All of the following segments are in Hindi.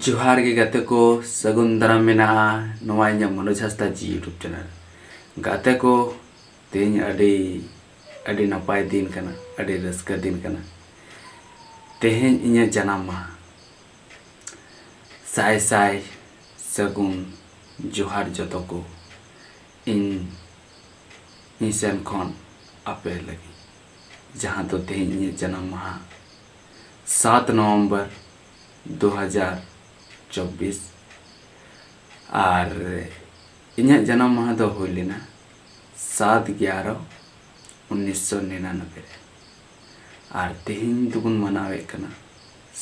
जोहार गे गाते को सगुन दाराम मेना नवा इᱧᱟᱹᱜ मनोज हांसदा जी यूट्यूब चैनल गाते को तेज अड़ी नपाय दिन कना अड़ी रस्का दिन कना तेहें इᱧᱟᱹᱜ जनाम माह साय साय सगुन जोहार जतो को इन सेन खन आपे लगी जहाँ तो तेहें इᱧᱟᱹᱜ जनाम माह 7 नवंबर 2024 और इᱧᱟᱹᱜ जनाम माह दो हुई लेना 7/11/1999 और तेहिं दुबुन मनावे कना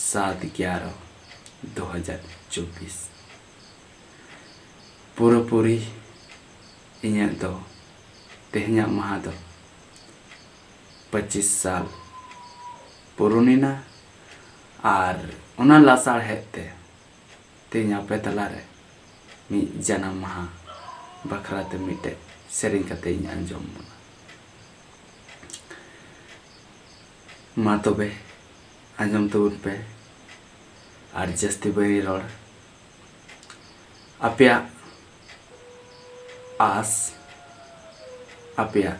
7/11/2024 पूरी इᱧाᱹᱜ दो तेहिङाᱜ माह दो 25 साल पुरुनिना और उना लासार हेते तेहिङ आपे तलारे मी जनाम माह बखराते मिटे सेरिङ कते इᱧ आंजम मा तबे आंजम तबुन पे और जस्ती बनी रोड आपेया आस आपेया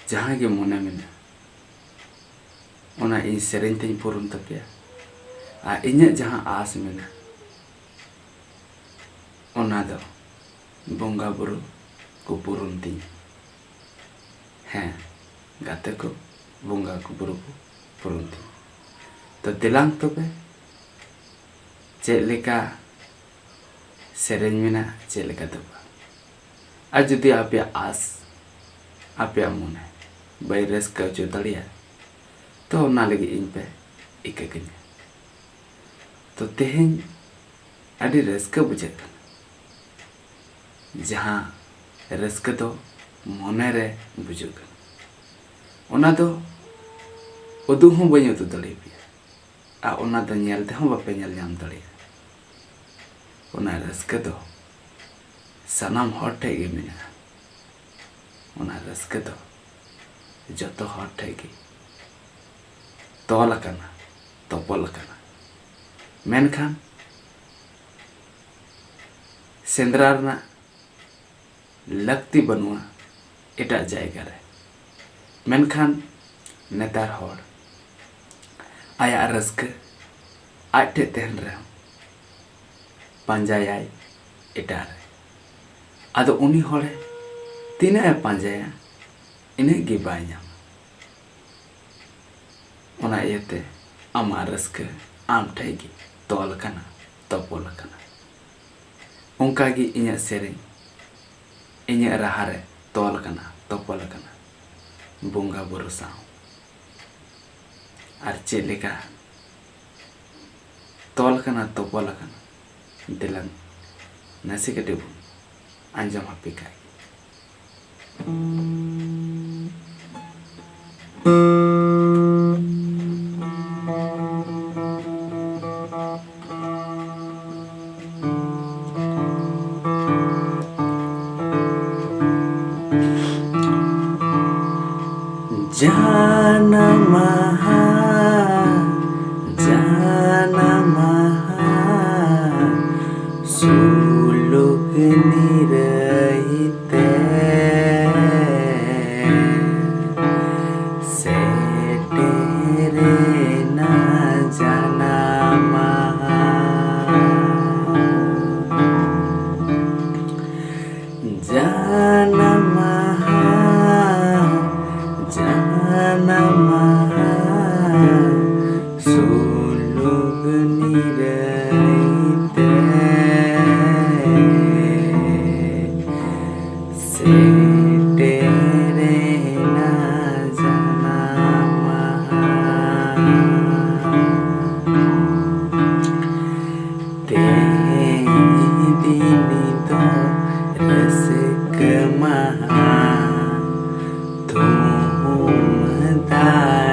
जहाँ के मने मेना उना इन सेरिङ तेñ पुरुन तपेया आ इᱧाᱹᱜ जहाँ आस मेना उना दो बोंगा बुरु को पुरुन तीñ हैं गाते को बोंगा को बुरु को पुरुन तीñ तो दिलांग तबे चेक लेका सेरिङ मेना चेक लेका दबा आ जुदी आपेया आस आपेया मने बाय रस्का जो दड़िया तो ना लगी इन पे इकगन तो तेहें अड़ी रस्का बुझे जहाँ रस्का तो मने रे बुझे ओना दो उदू हूँ बई उदू दड़े आ ओना दो नेल ते हूँ बापे नेल नाम दड़े ओना रस्का दो सनाम हर ठे गे मेना ओना रस्का दो जतो हर ठे गे तोलकना तोपलकना मेनखान सेंद्रा रना लगती बनुआ एटा जायगा रे मेनखान नेतार होड़ आया रस्क आटे तेहन रे पांजायाय एटा रे आदो उनी होड़े तीना पांजाया इने गे बाय नाम ओना इयते आमा रस्का आम ठेगी तोलकना तोपलकना उनका गी इᱧᱟᱹᱜ सेरिङ इᱧᱟᱹᱜ राहा रे तोलकना तोपलकना बोंगा बुरु साव और चेक लेका तोलकना तोपलकना दिलां नसे कटे बुन आंजम हापे काई Janamaha suluk nirahite seterena janamaha Janamaha suluk nirahite seterena janamaha tehiñ dini do rusk महा तुम दार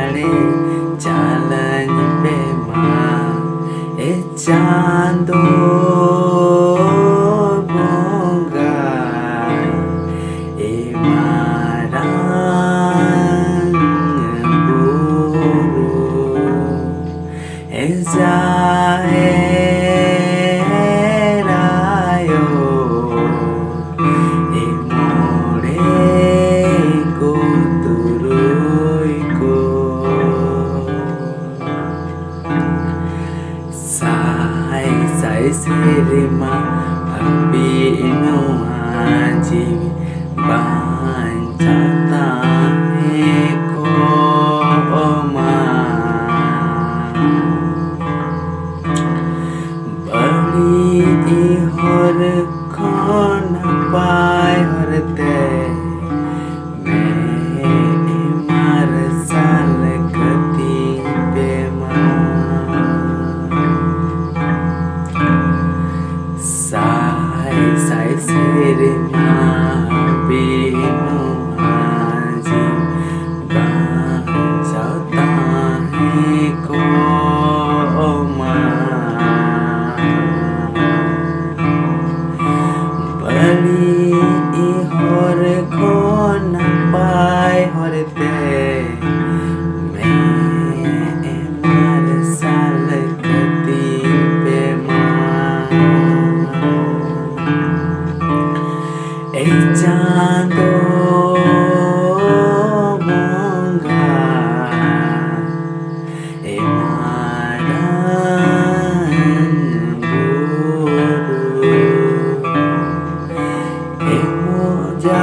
मैं मार्शल कती पे माँ ए चांदो मोंगा ए मारन बुरु ए मोजा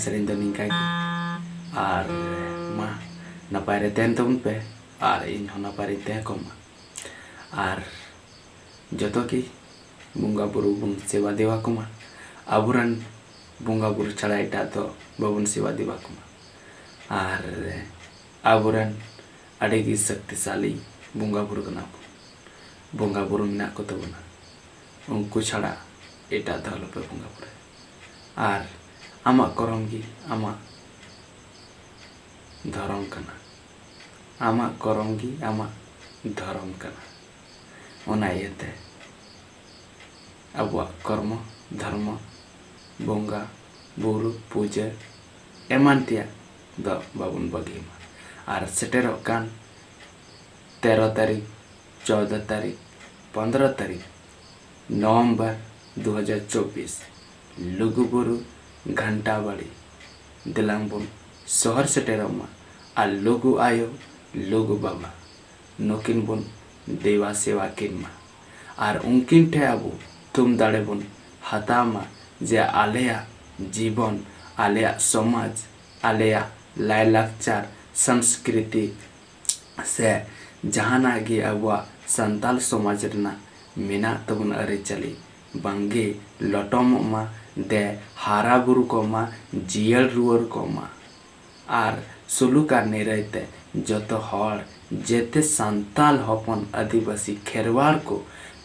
sering tening kaki ar ma napare tentum pe ar in napare te koma ar joto ki bunga buru bun sewa dewa koma aburan bunga buru chara eta to babun sewa dewa koma ar aburan adegi शक्तिशाली bunga buru kana bunga buru mina ko tabuna unku chara eta dhalo pe bunga buru ar amak korom gi amak dharam kana amak korom gi amak dharam kana ona yete abuak kormo dharma bonga buru puja eman tiak do babun bagi ma ar seterok kan 13 तारीख 14 तारीख 15 तारीख नवंबर 2024 लुगुबुरु घंटाबाड़ी दिलांगबुन शहर सेटेरमा आ लुगु आयो लुगु बाबा नोकिन बुन देवा सेवा किनमा आर उनकिन ठे आबु तुम दाड़े बुन हतामा जे आलेया जीवन आलेया समाज आलेया लायलाकचार संस्कृति से जहाना गे आबुआ संताल समाज रना मेना तबुन अरिचली बांगे लटोमा दे हारा बुरु कोमा जियल रुअर कोमा आर सुलुका निरते जतो हर जेते संताल हपन आदिवासी खेरवाड़ को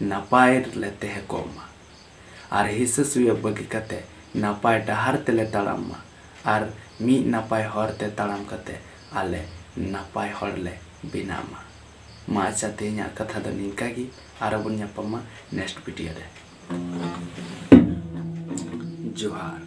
नपाय लेते है कोमा आर हिससुय बगी कते नपाय डहार तेले ताड़ामा आर मी नपाय हर ते ताड़ाम कते आले नपाय हर ले बिनामा मा चाहते हैं कथा दो निका की आरबुन नेक्स्ट वीडियो रे जोहार।